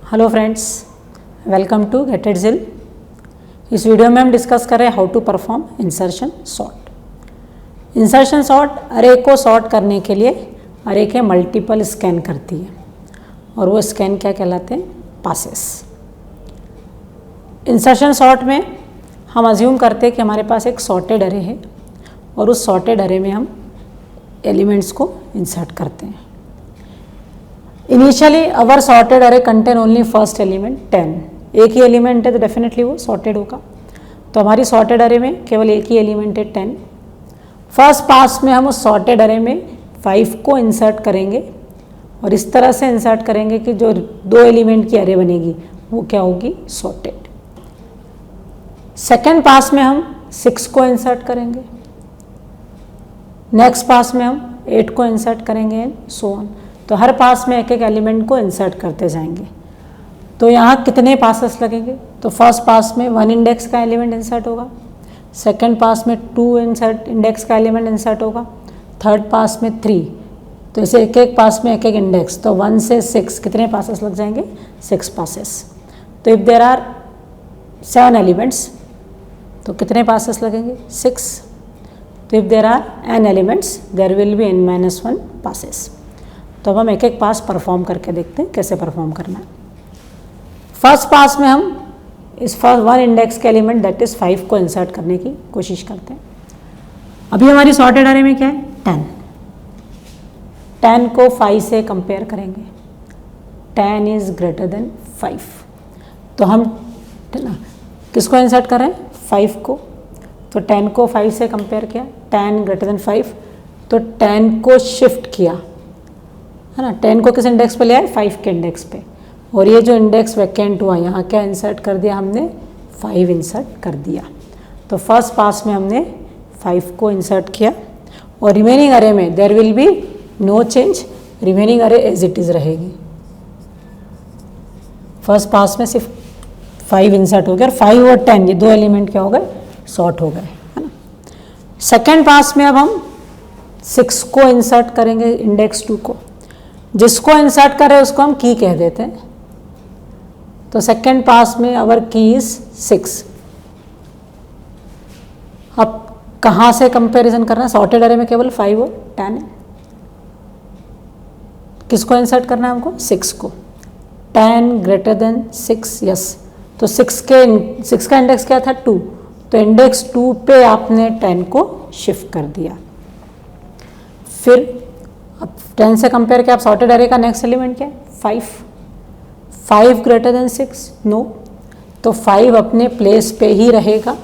Hello friends, welcome to get it jill. इस video में हम डिस्कस कर रहे हैं how to perform insertion sort. Insertion sort array को सॉर्ट करने के लिए अरे के मल्टीपल स्कैन करती है और वो स्कैन क्या कहलाते हैं? पासेस। इंसर्शन सॉर्ट में हम अज्यूम करते हैं कि हमारे पास एक सॉर्टेड अरे है और उस सॉर्टेड अरे में हम एलिमेंट्स को इंसर्ट करते हैं। इनिशियली अवर सॉर्टेड अरे कंटेन ओनली फर्स्ट एलिमेंट 10। एक ही एलिमेंट है तो डेफिनेटली वो सॉर्टेड होगा। तो हमारी सॉर्टेड अरे में केवल एक ही एलिमेंट है 10। फर्स्ट पास में हम उस सॉर्टेड अरे में 5 को इंसर्ट करेंगे और इस तरह से इंसर्ट करेंगे कि जो 2 एलिमेंट की अरे बनेगी वो क्या होगी? सॉर्टेड। सेकेंड पास में हम 6 को इंसर्ट करेंगे, नेक्स्ट पास में हम 8 को इंसर्ट करेंगे एंड सो ऑन। तो हर पास में एक एक एलिमेंट को इंसर्ट करते जाएंगे। तो यहाँ कितने पासेस लगेंगे? तो फर्स्ट पास में 1 इंडेक्स का एलिमेंट इंसर्ट होगा, सेकंड पास में 2 इंडेक्स का एलिमेंट इंसर्ट होगा, थर्ड पास में 3। तो इसे एक एक पास में एक एक इंडेक्स, तो 1 से 6 कितने पासेस लग जाएंगे? 6 पासेस। तो इफ़ देयर आर 7 एलिमेंट्स तो कितने पासेस लगेंगे? 6। तो if there are n elements there will be n-1 passes. तो अब हम एक एक पास परफॉर्म करके देखते हैं कैसे परफॉर्म करना है। फर्स्ट पास में हम इस फर्स्ट 1 इंडेक्स के एलिमेंट दैट इज 5 को इंसर्ट करने की कोशिश करते हैं। अभी हमारी सॉर्टेड अरे में क्या है? 10 को 5 से कंपेयर करेंगे। 10 इज ग्रेटर देन 5। तो हम किसको इंसर्ट कर रहे हैं? 5 को। तो 10 को 5 से कंपेयर किया, 10 ग्रेटर देन 5, तो 10 को शिफ्ट किया, है ना। 10 को किस इंडेक्स पे ले आए? 5 के इंडेक्स पे। और ये जो इंडेक्स वैकेंट हुआ यहाँ क्या इंसर्ट कर दिया हमने? 5 इंसर्ट कर दिया। तो फर्स्ट पास में हमने 5 को इंसर्ट किया और रिमेनिंग अरे में there will be no change, remaining array as it is रहेगी। फर्स्ट पास में सिर्फ 5 इंसर्ट हो गया और 5 और 10 ये 2 एलिमेंट क्या हो गए? सॉर्ट हो गए, है ना। सेकेंड पास में अब हम 6 को इंसर्ट करेंगे, इंडेक्स 2 को। जिसको इंसर्ट करें उसको हम की कह देते हैं। तो सेकेंड पास में अवर की इज 6। अब कहाँ से कंपैरिजन करना है? सॉर्टेड अरे में केवल 5 और 10 है। किसको इंसर्ट करना है हमको? 6 को। 10 ग्रेटर देन 6, यस। तो 6 का इंडेक्स क्या था? 2। तो इंडेक्स 2 पे आपने 10 को शिफ्ट कर दिया। फिर अब 10 से कंपेयर किया, आप सॉर्टेड अरे का नेक्स्ट एलिमेंट क्या है? 5 ग्रेटर देन 6, नो। तो 5 अपने प्लेस पे ही रहेगा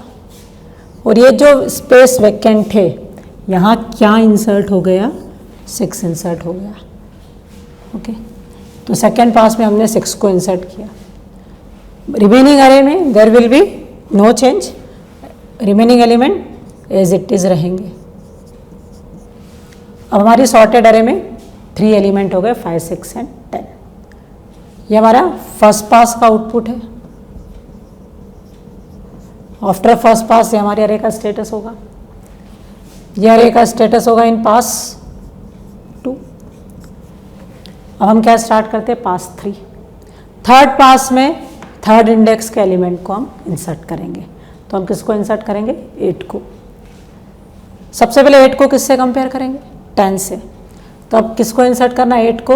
और ये जो स्पेस वैकेंट है यहाँ क्या इंसर्ट हो गया? 6 इंसर्ट हो गया। ओके। तो सेकेंड पास में हमने 6 को इंसर्ट किया। रिमेनिंग अरे में there will be no change, remaining element as it is रहेंगे। अब हमारी सॉर्टेड अरे में 3 एलिमेंट हो गए, 5, 6 एंड 10। ये हमारा फर्स्ट पास का आउटपुट है। आफ्टर फर्स्ट पास ये हमारे अरे का स्टेटस होगा। ये अरे का स्टेटस होगा इन पास 2। अब हम क्या स्टार्ट करते हैं? पास 3। थर्ड पास में थर्ड इंडेक्स के एलिमेंट को हम इंसर्ट करेंगे। तो हम किसको इंसर्ट करेंगे? 8 को। सबसे पहले 8 को किससे कंपेयर करेंगे? 10 से। तो अब किसको इंसर्ट करना है? 8 को।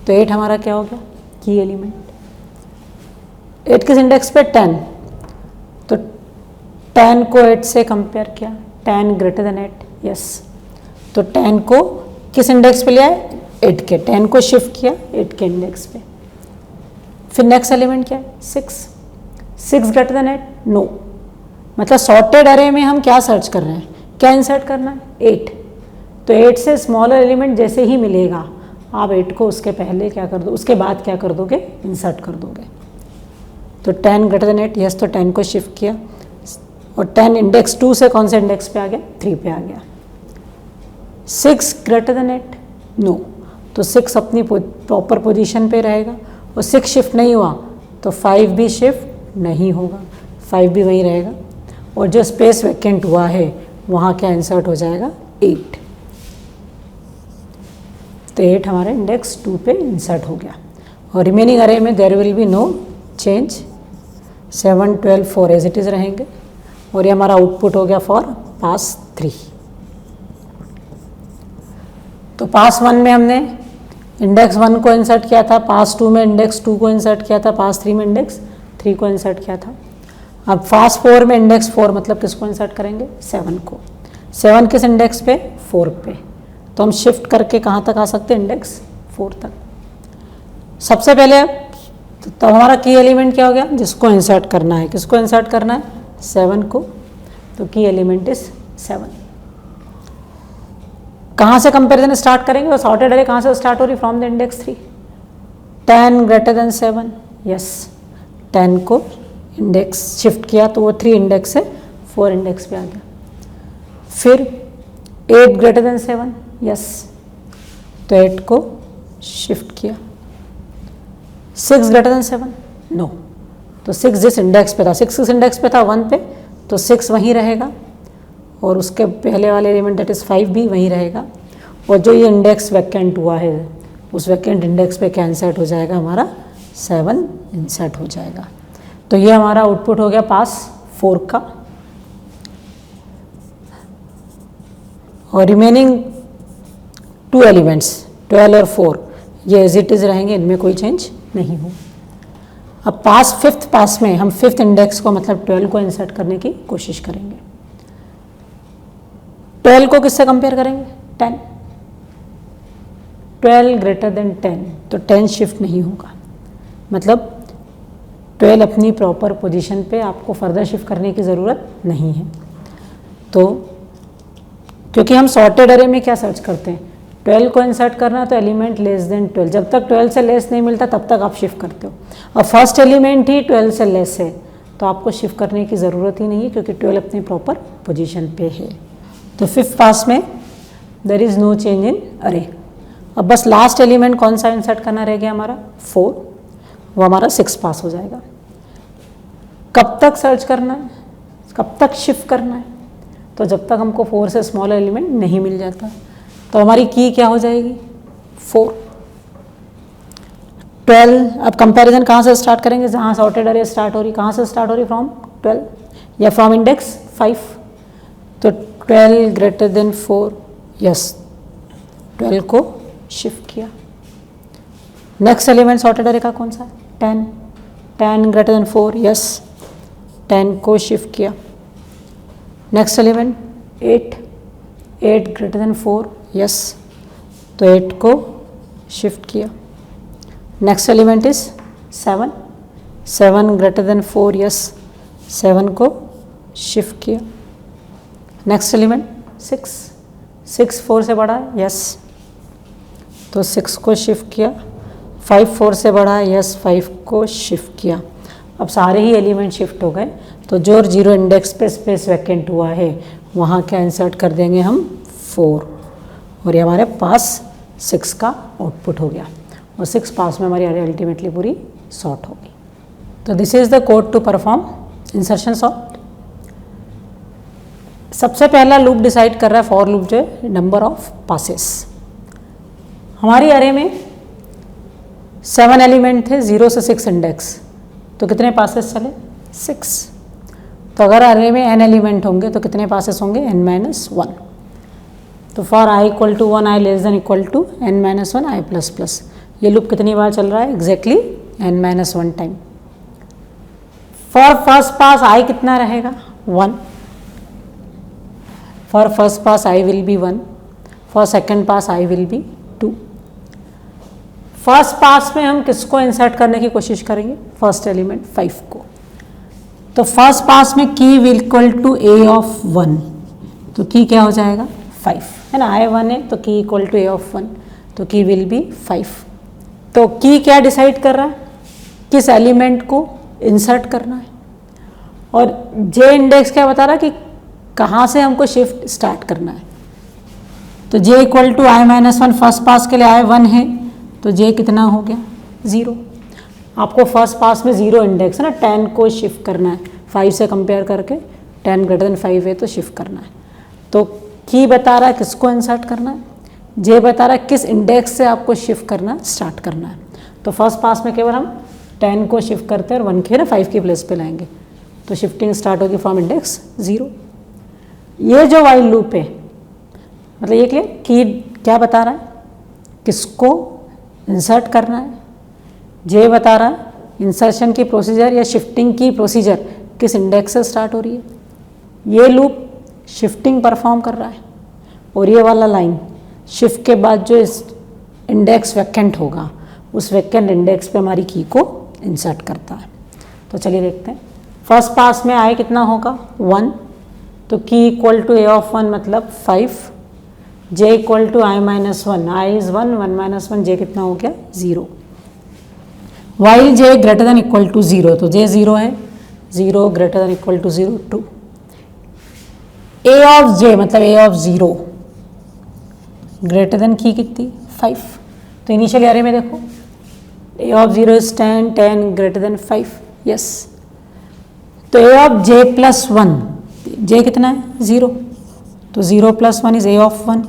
तो 8 हमारा क्या हो गया? की एलिमेंट। 8 किस इंडेक्स पे? 10। तो 10 को 8 से कंपेयर किया, 10 ग्रेटर देन 8, यस। तो 10 को किस इंडेक्स पे लिया है? 8 के। 10 को शिफ्ट किया 8 के इंडेक्स पे। फिर नेक्स्ट एलिमेंट क्या है? 6 ग्रेटर देन 8, नो। मतलब सॉर्टेड अरे में हम क्या सर्च कर रहे हैं? क्या इंसर्ट करना है? 8। तो 8 से स्मॉलर एलिमेंट जैसे ही मिलेगा आप 8 को उसके पहले क्या कर दो, उसके बाद क्या कर दोगे? इंसर्ट कर दोगे। तो 10 ग्रेटर देन 8, यस। तो 10 को शिफ्ट किया और 10 इंडेक्स 2 से कौन से इंडेक्स पे आ गया? 3 पे आ गया। 6 ग्रेटर देन 8, नो। तो 6 अपनी प्रॉपर पोजीशन पे रहेगा और 6 शिफ्ट नहीं हुआ तो 5 भी शिफ्ट नहीं होगा, 5 भी वहीं रहेगा। और जो स्पेस वैकेंट हुआ है वहाँ क्या इंसर्ट हो जाएगा? 8। तो 8 हमारे इंडेक्स 2 पे इंसर्ट हो गया। और रिमेनिंग अरे में there will be no change, 7, 12, 4 as it is रहेंगे। और ये हमारा आउटपुट हो गया फॉर पास 3। तो पास 1 में हमने इंडेक्स 1 को इंसर्ट किया था, पास 2 में इंडेक्स 2 को इंसर्ट किया था, पास 3 में इंडेक्स 3 को इंसर्ट किया था। अब पास 4 में इंडेक्स 4 मतलब किसको इंसर्ट करेंगे? 7 को। 7 किस इंडेक्स पे? 4 पे। तो हम शिफ्ट करके कहाँ तक आ सकते हैं? इंडेक्स 4 तक। सबसे पहले तो हमारा की एलिमेंट क्या हो गया? जिसको इंसर्ट करना है। किसको इंसर्ट करना है? 7 को। तो की एलिमेंट इज 7। कहाँ से कंपेरिजन स्टार्ट करेंगे? वो सॉर्टेड अरे कहाँ से स्टार्ट हो रही? From the index 3। 10 greater then 7, yes. 10 को इंडेक्स शिफ्ट किया तो वो 3 इंडेक्स से 4 इंडेक्स पे आ गया। फिर 8 ग्रेटर देन 7, यस, तो 8 को शिफ्ट किया। 6 ग्रेटर देन 7, नो, तो 6 जिस इंडेक्स पे था, 6 किस इंडेक्स पे था? 1 पे, तो 6 वहीं रहेगा और उसके पहले वाले एलिमेंट दैट इज़ 5 भी वहीं रहेगा। और जो ये इंडेक्स वैकेंट हुआ है उस वैकेंट इंडेक्स पे क्या इंसर्ट हो जाएगा? हमारा 7 इंसर्ट हो जाएगा। तो ये हमारा आउटपुट हो गया पास 4 का। और रिमेनिंग 2 एलिमेंट्स 12 और 4 ये एज इट इज़ रहेंगे, इनमें कोई चेंज नहीं हो। अब पास 5th पास में हम 5th इंडेक्स को मतलब 12 को इंसर्ट करने की कोशिश करेंगे। 12 को किससे कंपेयर करेंगे? 10। 12 ग्रेटर देन 10, तो 10 शिफ्ट नहीं होगा, मतलब 12 अपनी प्रॉपर पोजीशन पे आपको फर्दर शिफ्ट करने की ज़रूरत नहीं है। तो क्योंकि हम सॉर्टेड अरे में क्या सर्च करते हैं? 12 को इंसर्ट करना, तो एलिमेंट लेस देन 12, जब तक 12 से लेस नहीं मिलता तब तक आप शिफ्ट करते हो। और फर्स्ट एलिमेंट ही 12 से लेस है तो आपको शिफ्ट करने की ज़रूरत ही नहीं है क्योंकि 12 अपनी प्रॉपर पोजीशन पे है। तो 5th पास में there is no change in array. अब बस लास्ट एलिमेंट कौन सा इंसर्ट करना रह गया? हमारा 4, वो हमारा 6 पास हो जाएगा। कब तक सर्च करना है? कब तक शिफ्ट करना है? तो जब तक हमको 4 से स्मॉल एलिमेंट नहीं मिल जाता। तो हमारी की क्या हो जाएगी? 4। 12। अब कंपैरिजन कहाँ से स्टार्ट करेंगे? जहाँ सॉर्टेड अरे स्टार्ट हो रही। कहाँ से स्टार्ट हो रही? फ्रॉम 12 या फ्रॉम इंडेक्स 5। तो 12 ग्रेटर देन 4, यस, 12 को शिफ्ट किया। नेक्स्ट एलिमेंट सॉर्टेड अरे का कौन सा है? 10। 10 ग्रेटर देन 4, यस, 10 को शिफ्ट किया। Next element 8। 8 greater than 4, yes, तो 8 को शिफ्ट किया। Next element is 7। 7 greater than 4, yes, 7 को शिफ्ट किया। Next element 6। 6 4 से बड़ा है, यस, तो 6 को शिफ्ट किया। 5 4 से बड़ा है, यस, 5 को शिफ्ट किया। अब सारे ही एलिमेंट शिफ्ट हो गए, तो जो 0 इंडेक्स पे स्पेस वैकेंट हुआ है वहाँ क्या इंसर्ट कर देंगे हम? 4, और ये हमारे पास 6 का आउटपुट हो गया। और 6 पास में हमारी अरे अल्टीमेटली पूरी सॉर्ट हो गई। तो this is the code to perform insertion sort. सबसे पहला लूप डिसाइड कर रहा है, फॉर लूप जो है, नंबर ऑफ पासेस। हमारी अरे में 7 एलिमेंट थे, 0 से 6 इंडेक्स, तो कितने पासेस चले? 6। तो अगर अरे में n एलिमेंट होंगे तो कितने पासेस होंगे? n-1। तो for i equal to 1, i less than equal to n-1, i plus plus. ये लूप कितनी बार चल रहा है? Exactly n-1 time. For first pass i कितना रहेगा? 1। For first pass i will be 1। For second pass i will be 2। First pass में हम किसको इंसर्ट करने की कोशिश करेंगे? फर्स्ट एलिमेंट 5 को। तो फर्स्ट पास में key will equal to a of 1, तो की क्या हो जाएगा? 5, है ना, i 1 है तो key equal to a of 1, तो की विल बी 5। तो की क्या डिसाइड कर रहा है? किस एलिमेंट को इंसर्ट करना है। और j इंडेक्स क्या बता रहा है कि कहाँ से हमको शिफ्ट स्टार्ट करना है। तो j equal to i-1, first pass के लिए i 1 है, तो j कितना हो गया? 0। आपको फर्स्ट पास में 0 इंडेक्स है ना, 10 को शिफ्ट करना है 5 से कंपेयर करके। 10 ग्रेटर देन 5 है तो शिफ्ट करना है। तो की बता रहा है किसको इंसर्ट करना है, जे बता रहा है किस इंडेक्स से आपको शिफ्ट करना स्टार्ट करना है। तो फर्स्ट पास में केवल हम 10 को शिफ्ट करते हैं और 1 के ना 5 की प्लेस पे लाएंगे, तो शिफ्टिंग स्टार्ट होगी फ्रॉम इंडेक्स 0। ये जो वाइल लूप है मतलब ये कि क्या बता रहा है, किसको इंसर्ट करना है। जे बता रहा है इंसर्शन की प्रोसीजर या शिफ्टिंग की प्रोसीजर किस इंडेक्स से स्टार्ट हो रही है। ये लूप शिफ्टिंग परफॉर्म कर रहा है और ये वाला लाइन शिफ्ट के बाद जो इस इंडेक्स वैकेंट होगा उस वैकेंट इंडेक्स पे हमारी की को इंसर्ट करता है। तो चलिए देखते हैं। फर्स्ट पास में आई कितना होगा 1, तो key equal to A of 1 मतलब 5, J equal to I minus 1, I is 1, 1 minus 1, J कितना हो गया 0। While J greater than equal to 0, तो जे 0 है, 0 greater than equal to 0 2। A of J मतलब ए ऑफ 0 ग्रेटर देन की कितनी 5, तो इनिशियल एरे में देखो A of 0 is 10, 10 greater than 5, yes. तो A of J plus 1, J कितना है 0, तो 0 plus 1 is A of 1,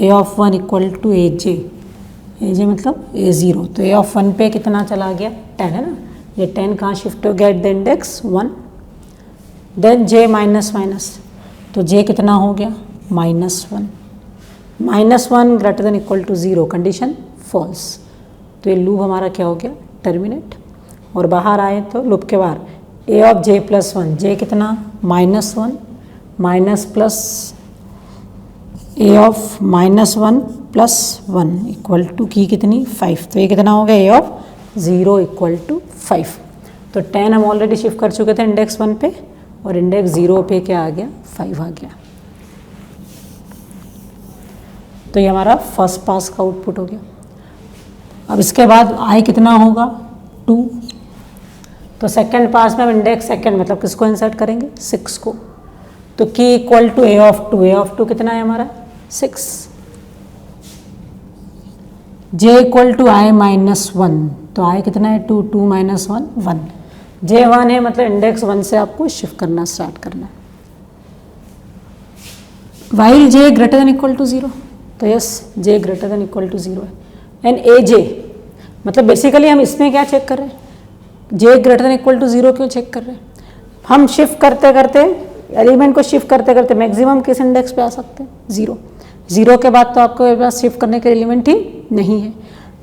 A of 1 equal to A J मतलब ए 0, तो ए ऑफ 1 पे कितना चला गया 10 है ना, ये 10 कहाँ शिफ्ट हो गया at the index 1। Then J minus minus, तो जे कितना हो गया -1, -1 greater than equal to 0, condition false, तो ये लूप हमारा क्या हो गया टर्मिनेट। और बाहर आए तो लूप के बाहर ए ऑफ जे प्लस 1, जे कितना -1 minus plus A of -1 plus 1 equal to key कितनी 5, तो ये कितना हो गया ए ऑफ 0 इक्वल टू 5। तो 10 हम ऑलरेडी शिफ्ट कर चुके थे इंडेक्स 1 पे और इंडेक्स 0 पे क्या आ गया 5 आ गया। तो ये हमारा फर्स्ट पास का आउटपुट हो गया। अब इसके बाद आई कितना होगा 2, तो सेकंड पास में हम इंडेक्स सेकंड मतलब किसको इंसर्ट करेंगे 6 को, तो key equal to A of 2, A of 2 कितना है हमारा 6, J equal to I minus 1, तो आई कितना है 2, 2 माइनस 1 1, जे 1 है मतलब इंडेक्स 1 से आपको शिफ्ट करना स्टार्ट करना है। While J greater than equal to 0, तो yes J greater than equal to 0 है, एंड ए जे मतलब बेसिकली हम इसमें क्या चेक कर रहे हैं, जे ग्रेटर देन इक्वल टू 0 क्यों चेक कर रहे हैं, हम शिफ्ट करते करते एलिमेंट को शिफ्ट करते करते मैक्सिमम किस इंडेक्स पे आ सकते हैं 0, 0 के बाद तो आपको पास शिफ्ट करने के एलिमेंट ही नहीं है,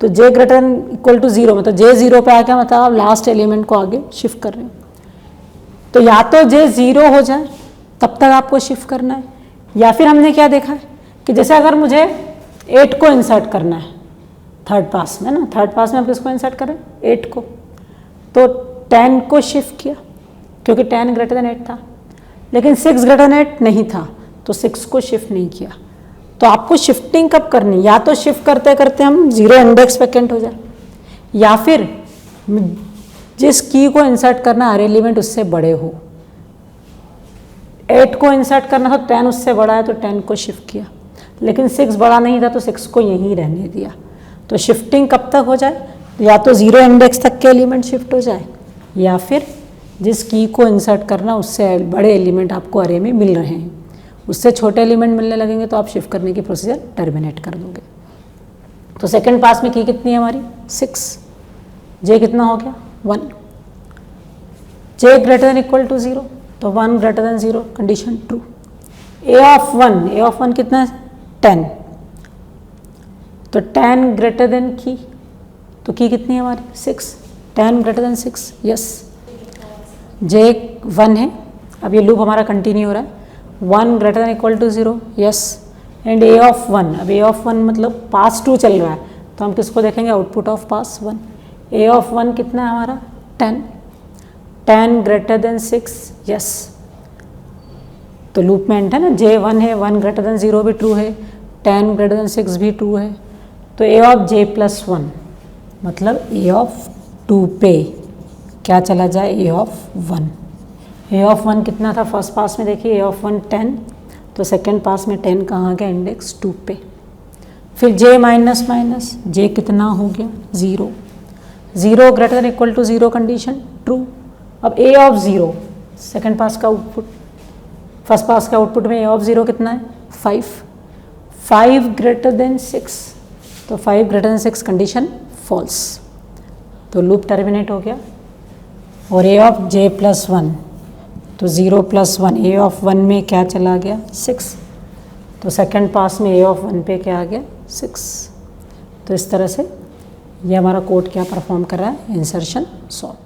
तो जे ग्रेटर देन इक्वल टू 0 मतलब जे 0 पे आ गया मतलब आप लास्ट एलिमेंट को आगे शिफ्ट कर रहे हैं। तो या तो जे 0 हो जाए तब तक आपको शिफ्ट करना है, या फिर हमने क्या देखा है कि जैसे अगर मुझे 8 को इंसर्ट करना है थर्ड पास में ना, थर्ड पास में आप किसको इंसर्ट करें 8 को, तो 10 को शिफ्ट किया क्योंकि 10 ग्रेटर देन 8 था, लेकिन 6 ग्रेटर देन 8 नहीं था तो 6 को शिफ्ट नहीं किया। तो आपको शिफ्टिंग कब करनी, या तो शिफ्ट करते करते हम 0 इंडेक्स वैकेंट हो जाए, या फिर जिस की को इंसर्ट करना हर एलिमेंट उससे बड़े हो, 8 को इंसर्ट करना तो 10 उससे बड़ा है तो 10 को शिफ्ट किया, लेकिन 6 बड़ा नहीं था तो 6 को यहीं रहने दिया। तो शिफ्टिंग कब तक हो जाए, या तो 0 इंडेक्स तक के एलिमेंट शिफ्ट हो जाए, या फिर जिस की को इंसर्ट करना उससे बड़े एलिमेंट आपको अरे में मिल रहे हैं, उससे छोटे एलिमेंट मिलने लगेंगे तो आप शिफ्ट करने की प्रोसीजर टर्मिनेट कर दोगे। तो सेकंड पास में की कितनी है हमारी 6, जे कितना हो गया 1, जे ग्रेटर देन इक्वल टू 0, तो 1 greater then 0 condition true. A of 1 कितना है 10, तो 10 ग्रेटर देन की, तो की कितनी है हमारी 6, 10 ग्रेटर देन 6, यस जे 1 है। अब ये लूप हमारा कंटिन्यू हो रहा है, 1 greater than equal to 0, yes, and A of 1, अब ए ऑफ 1 मतलब पास 2 चल रहा है तो हम किसको देखेंगे output of pass 1, A of 1 कितना है हमारा 10, 10 ग्रेटर देन 6, यस। तो लूप में एंड है ना, जे 1 है, 1 ग्रेटर देन 0 भी ट्रू है, 10 ग्रेटर देन 6 भी ट्रू है, तो ए ऑफ जे प्लस 1 मतलब ए ऑफ 2 पे क्या चला जाए ए ऑफ 1, ए ऑफ 1 कितना था फर्स्ट पास में देखिए ए ऑफ 1 10, तो सेकेंड पास में 10 कहाँ गया इंडेक्स 2 पे, फिर जे माइनस माइनस जे कितना हो गया 0, 0 greater than equal to 0 condition true. अब ए ऑफ 0 सेकेंड पास का आउटपुट, फर्स्ट पास का आउटपुट में ए ऑफ 0 कितना है 5, 5 ग्रेटर देन 6, तो 5 ग्रेटर देन 6 कंडीशन फॉल्स। तो लूप टर्मिनेट हो गया। और ए ऑफ जे प्लस 1, तो 0 + 1, ए ऑफ 1 में क्या चला गया 6, तो सेकंड पास में ए ऑफ 1 पे क्या आ गया 6। तो इस तरह से ये हमारा कोड क्या परफॉर्म कर रहा है, इंसर्शन सॉर्ट।